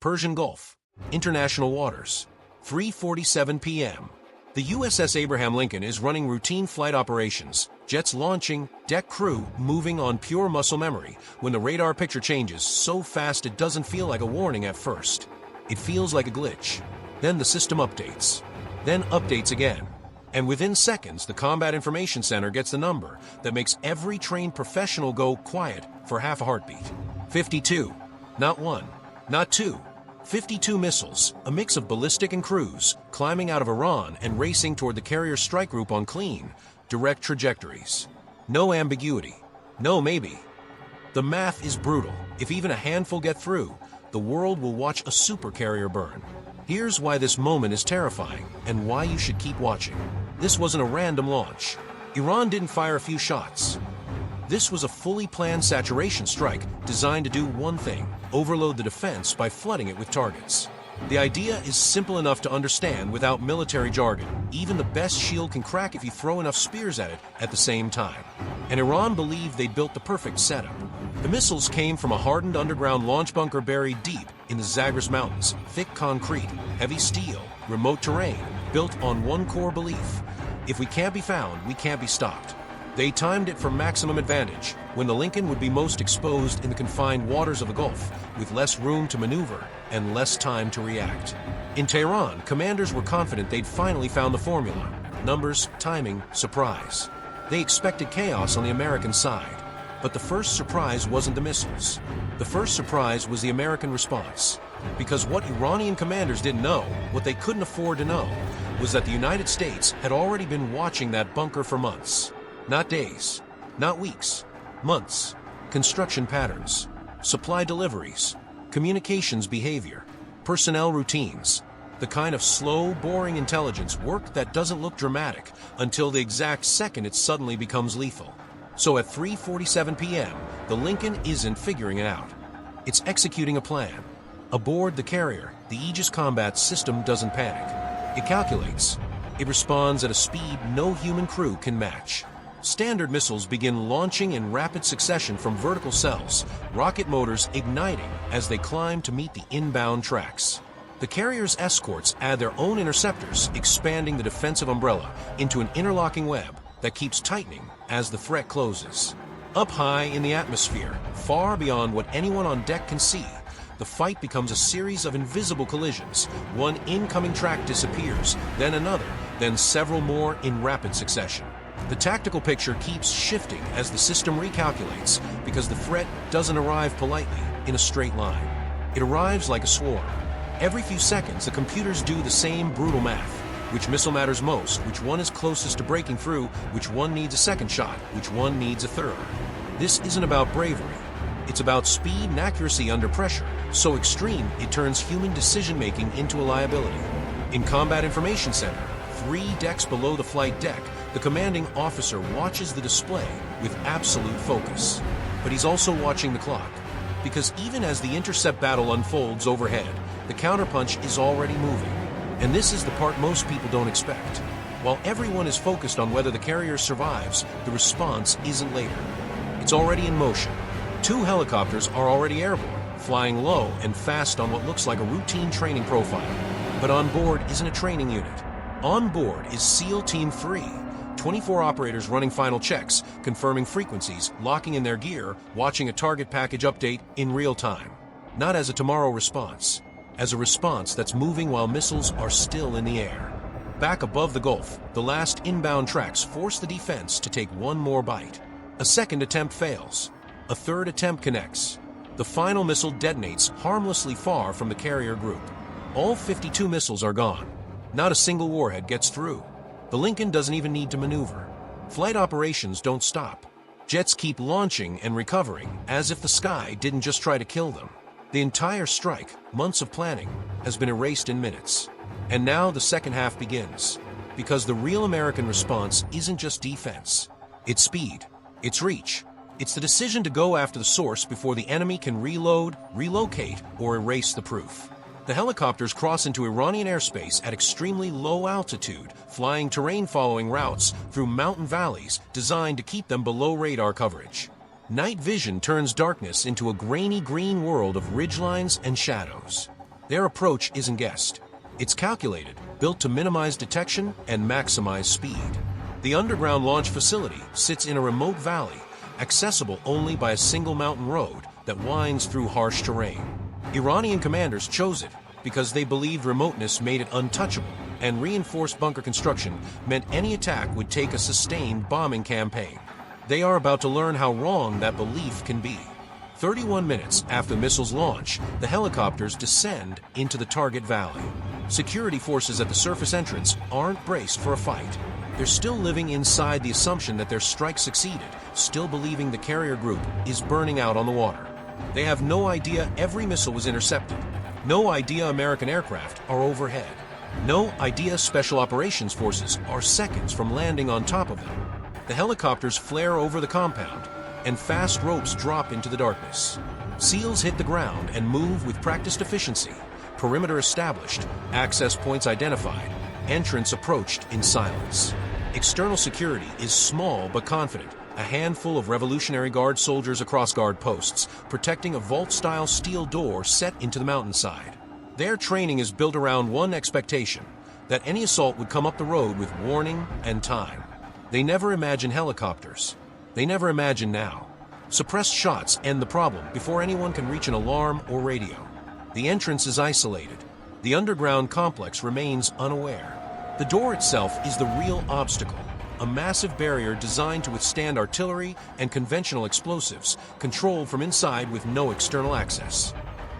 Persian Gulf, international waters, 3:47 p.m. The USS Abraham Lincoln is running routine flight operations, jets launching, deck crew moving on pure muscle memory, when the radar picture changes so fast it doesn't feel like a warning at first. It feels like a glitch. Then the system updates. Then updates again. And within seconds, the Combat Information Center gets the number that makes every trained professional go quiet for half a heartbeat. 52. Not one. Not two. 52 missiles, a mix of ballistic and cruise, climbing out of Iran and racing toward the carrier strike group on clean, direct trajectories. No ambiguity. No maybe. The math is brutal. If even a handful get through, the world will watch a supercarrier burn. Here's why this moment is terrifying and why you should keep watching. This wasn't a random launch. Iran didn't fire a few shots. This was a fully planned saturation strike designed to do one thing: overload the defense by flooding it with targets. The idea is simple enough to understand without military jargon. Even the best shield can crack if you throw enough spears at it at the same time. And Iran believed they'd built the perfect setup. The missiles came from a hardened underground launch bunker buried deep in the Zagros Mountains, thick concrete, heavy steel, remote terrain, built on one core belief: if we can't be found, we can't be stopped. They timed it for maximum advantage, when the Lincoln would be most exposed in the confined waters of the Gulf, with less room to maneuver and less time to react. In Tehran, commanders were confident they'd finally found the formula: numbers, timing, surprise. They expected chaos on the American side. But the first surprise wasn't the missiles. The first surprise was the American response. Because what Iranian commanders didn't know, what they couldn't afford to know, was that the United States had already been watching that bunker for months. Not days, not weeks, months. Construction patterns, supply deliveries, communications behavior, personnel routines, the kind of slow, boring intelligence work that doesn't look dramatic until the exact second it suddenly becomes lethal. So at 3:47 p.m., the Lincoln isn't figuring it out. It's executing a plan. Aboard the carrier, the Aegis Combat System doesn't panic. It calculates. It responds at a speed no human crew can match. Standard missiles begin launching in rapid succession from vertical cells, rocket motors igniting as they climb to meet the inbound tracks. The carrier's escorts add their own interceptors, expanding the defensive umbrella into an interlocking web that keeps tightening as the threat closes. Up high in the atmosphere, far beyond what anyone on deck can see, the fight becomes a series of invisible collisions. One incoming track disappears, then another, then several more in rapid succession. The tactical picture keeps shifting as the system recalculates, because the threat doesn't arrive politely in a straight line. It arrives like a swarm. Every few seconds, the computers do the same brutal math. Which missile matters most, which one is closest to breaking through, which one needs a second shot, which one needs a third. This isn't about bravery. It's about speed and accuracy under pressure, so extreme it turns human decision-making into a liability. In Combat Information Center, 3 decks below the flight deck, the commanding officer watches the display with absolute focus. But he's also watching the clock, because even as the intercept battle unfolds overhead, the counterpunch is already moving. And this is the part most people don't expect. While everyone is focused on whether the carrier survives, the response isn't later. It's already in motion. 2 helicopters are already airborne, flying low and fast on what looks like a routine training profile. But on board isn't a training unit. On board is SEAL Team 3, 24 operators running final checks, confirming frequencies, locking in their gear, watching a target package update in real time. Not as a tomorrow response, as a response that's moving while missiles are still in the air. Back above the Gulf, the last inbound tracks force the defense to take one more bite. A second attempt fails. A third attempt connects. The final missile detonates harmlessly far from the carrier group. All 52 missiles are gone. Not a single warhead gets through. The Lincoln doesn't even need to maneuver. Flight operations don't stop. Jets keep launching and recovering as if the sky didn't just try to kill them. The entire strike, months of planning, has been erased in minutes. And now the second half begins. Because the real American response isn't just defense. It's speed. It's reach. It's the decision to go after the source before the enemy can reload, relocate, or erase the proof. The helicopters cross into Iranian airspace at extremely low altitude, flying terrain-following routes through mountain valleys designed to keep them below radar coverage. Night vision turns darkness into a grainy green world of ridgelines and shadows. Their approach isn't guessed. It's calculated, built to minimize detection and maximize speed. The underground launch facility sits in a remote valley, accessible only by a single mountain road that winds through harsh terrain. Iranian commanders chose it because they believed remoteness made it untouchable, and reinforced bunker construction meant any attack would take a sustained bombing campaign. They are about to learn how wrong that belief can be. 31 minutes after the missile's launch, the helicopters descend into the target valley. Security forces at the surface entrance aren't braced for a fight. They're still living inside the assumption that their strike succeeded, still believing the carrier group is burning out on the water. They have no idea every missile was intercepted. No idea American aircraft are overhead. No idea Special Operations Forces are seconds from landing on top of them. The helicopters flare over the compound, and fast ropes drop into the darkness. SEALs hit the ground and move with practiced efficiency. Perimeter established, access points identified, entrance approached in silence. External security is small but confident. A handful of Revolutionary Guard soldiers across guard posts, protecting a vault-style steel door set into the mountainside. Their training is built around one expectation, that any assault would come up the road with warning and time. They never imagine helicopters. They never imagine now. Suppressed shots end the problem before anyone can reach an alarm or radio. The entrance is isolated. The underground complex remains unaware. The door itself is the real obstacle, a massive barrier designed to withstand artillery and conventional explosives, controlled from inside with no external access.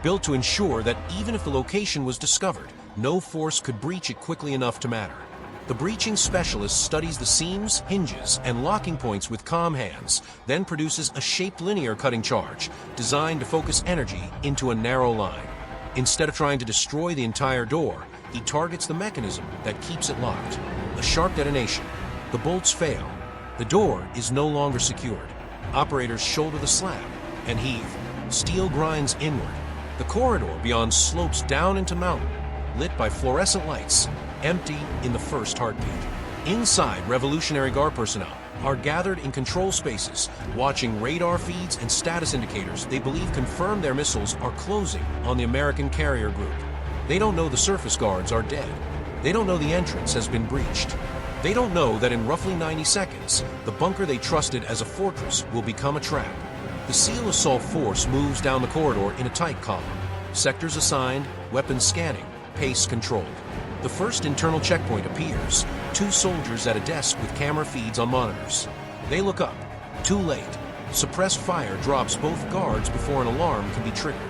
Built to ensure that even if the location was discovered, no force could breach it quickly enough to matter. The breaching specialist studies the seams, hinges, and locking points with calm hands, then produces a shaped linear cutting charge, designed to focus energy into a narrow line. Instead of trying to destroy the entire door, he targets the mechanism that keeps it locked. A sharp detonation. The bolts fail. The door is no longer secured. Operators shoulder the slab and heave. Steel grinds inward. The corridor beyond slopes down into mountain, lit by fluorescent lights, empty in the first heartbeat. Inside, Revolutionary Guard personnel are gathered in control spaces, watching radar feeds and status indicators they believe confirm their missiles are closing on the American carrier group. They don't know the surface guards are dead. They don't know the entrance has been breached. They don't know that in roughly 90 seconds, the bunker they trusted as a fortress will become a trap. The SEAL assault force moves down the corridor in a tight column. Sectors assigned, weapons scanning, pace controlled. The first internal checkpoint appears, 2 soldiers at a desk with camera feeds on monitors. They look up. Too late. Suppressed fire drops both guards before an alarm can be triggered.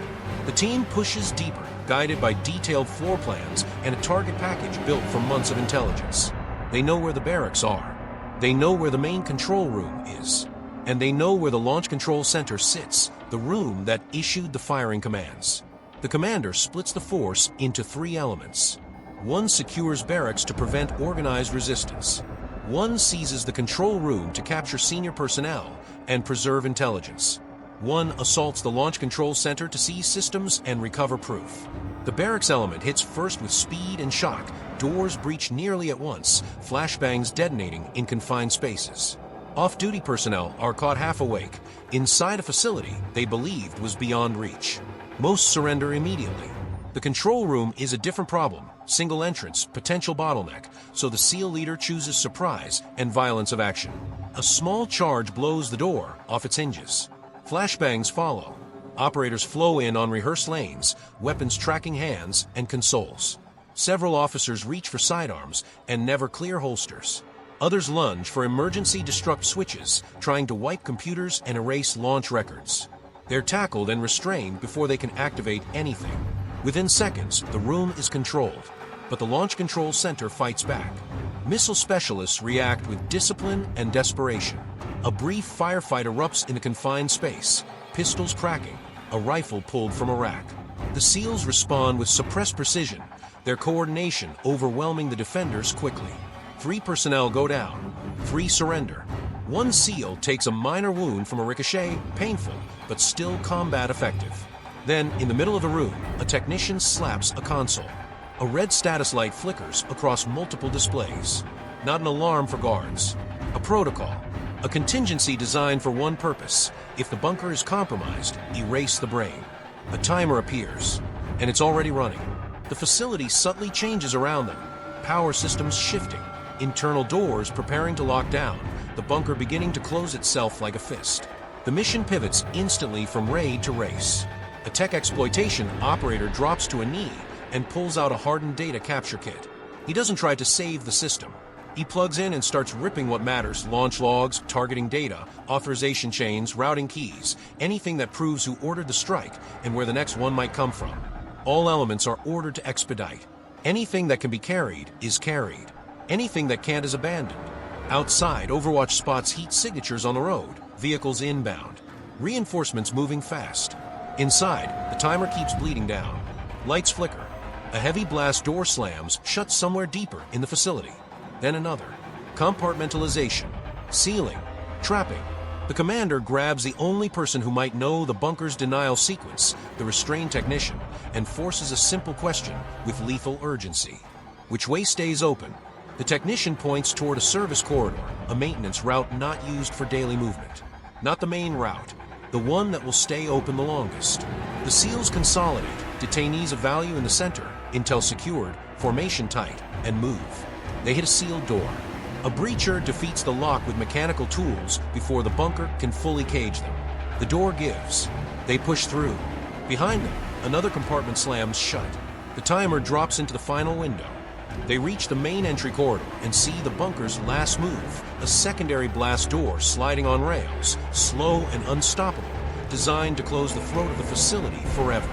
The team pushes deeper, guided by detailed floor plans and a target package built from months of intelligence. They know where the barracks are. They know where the main control room is. And they know where the launch control center sits, the room that issued the firing commands. The commander splits the force into 3 elements. 1 secures barracks to prevent organized resistance. 1 seizes the control room to capture senior personnel and preserve intelligence. 1 assaults the launch control center to seize systems and recover proof. The barracks element hits first with speed and shock. Doors breach nearly at once, flashbangs detonating in confined spaces. Off-duty personnel are caught half awake, inside a facility they believed was beyond reach. Most surrender immediately. The control room is a different problem. Single entrance, potential bottleneck, so the SEAL leader chooses surprise and violence of action. A small charge blows the door off its hinges. Flashbangs follow. Operators flow in on rehearsed lanes, weapons tracking hands and consoles. Several officers reach for sidearms and never clear holsters. Others lunge for emergency destruct switches, trying to wipe computers and erase launch records. They're tackled and restrained before they can activate anything. Within seconds, the room is controlled, but the launch control center fights back. Missile specialists react with discipline and desperation. A brief firefight erupts in a confined space, pistols cracking, a rifle pulled from a rack. The SEALs respond with suppressed precision, their coordination overwhelming the defenders quickly. 3 personnel go down, 3 surrender. 1 SEAL takes a minor wound from a ricochet, painful, but still combat effective. Then, in the middle of the room, a technician slaps a console. A red status light flickers across multiple displays. Not an alarm for guards. A protocol. A contingency designed for one purpose. If the bunker is compromised, erase the brain. A timer appears. and it's already running. The facility subtly changes around them, power systems shifting, internal doors preparing to lock down, the bunker beginning to close itself like a fist. The mission pivots instantly from raid to race. A tech exploitation operator drops to a knee and pulls out a hardened data capture kit. He doesn't try to save the system. He plugs in and starts ripping what matters: launch logs, targeting data, authorization chains, routing keys, anything that proves who ordered the strike and where the next one might come from. All elements are ordered to expedite. Anything that can be carried is carried. Anything that can't is abandoned. Outside, Overwatch spots heat signatures on the road, vehicles inbound, reinforcements moving fast. Inside, the timer keeps bleeding down. Lights flicker. A heavy blast door slams shut somewhere deeper in the facility. Then another. Compartmentalization. Sealing. Trapping. The commander grabs the only person who might know the bunker's denial sequence, the restrained technician, and forces a simple question with lethal urgency. Which way stays open? The technician points toward a service corridor, a maintenance route not used for daily movement. Not the main route, the one that will stay open the longest. The seals consolidate, detainees of value in the center, intel secured, formation tight, and move. They hit a sealed door. A breacher defeats the lock with mechanical tools before the bunker can fully cage them. The door gives. They push through. Behind them, another compartment slams shut. The timer drops into the final window. They reach the main entry corridor and see the bunker's last move, a secondary blast door sliding on rails, slow and unstoppable, designed to close the throat of the facility forever.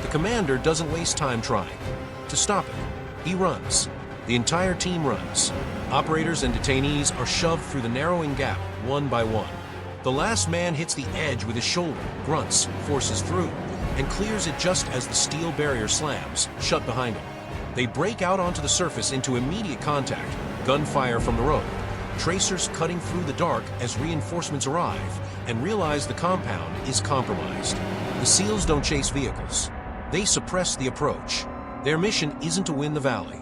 The commander doesn't waste time trying to stop it. He runs. The entire team runs. Operators and detainees are shoved through the narrowing gap, one by one. The last man hits the edge with his shoulder, grunts, forces through, and clears it just as the steel barrier slams, shut behind him. They break out onto the surface into immediate contact, gunfire from the road, tracers cutting through the dark as reinforcements arrive, and realize the compound is compromised. The SEALs don't chase vehicles. They suppress the approach. Their mission isn't to win the valley.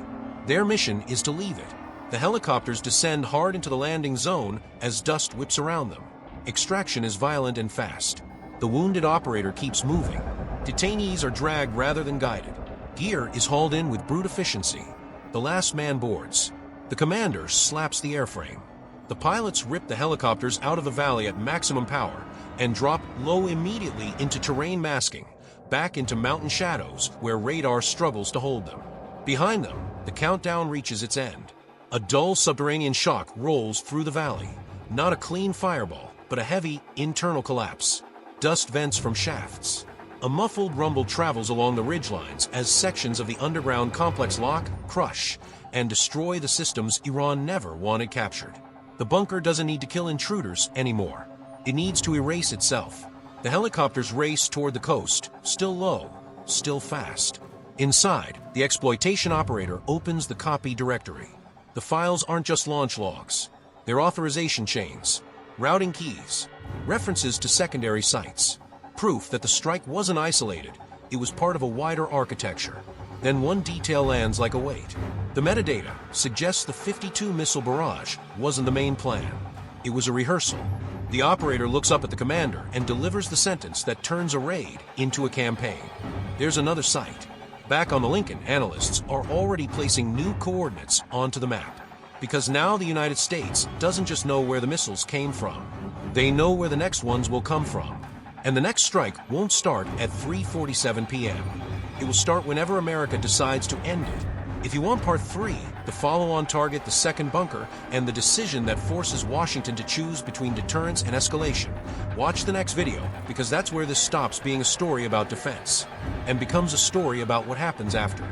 Their mission is to leave it. The helicopters descend hard into the landing zone as dust whips around them. Extraction is violent and fast. The wounded operator keeps moving. Detainees are dragged rather than guided. Gear is hauled in with brute efficiency. The last man boards. The commander slaps the airframe. The pilots rip the helicopters out of the valley at maximum power and drop low immediately into terrain masking, back into mountain shadows where radar struggles to hold them. Behind them, the countdown reaches its end. A dull subterranean shock rolls through the valley. Not a clean fireball, but a heavy internal collapse. Dust vents from shafts. A muffled rumble travels along the ridgelines as sections of the underground complex lock, crush, and destroy the systems Iran never wanted captured. The bunker doesn't need to kill intruders anymore. It needs to erase itself. The helicopters race toward the coast, still low, still fast. Inside, the exploitation operator opens the copy directory. The files aren't just launch logs. They're authorization chains, routing keys, references to secondary sites, proof that the strike wasn't isolated. It was part of a wider architecture. Then one detail lands like a weight. The metadata suggests the 52 missile barrage wasn't the main plan. It was a rehearsal. The operator looks up at the commander and delivers the sentence that turns a raid into a campaign. There's another site. Back on the Lincoln, analysts are already placing new coordinates onto the map. Because now the United States doesn't just know where the missiles came from. They know where the next ones will come from. And the next strike won't start at 3:47 p.m. It will start whenever America decides to end it. If you want part 3, the follow-on target, the second bunker, and the decision that forces Washington to choose between deterrence and escalation, watch the next video, because that's where this stops being a story about defense and becomes a story about what happens after.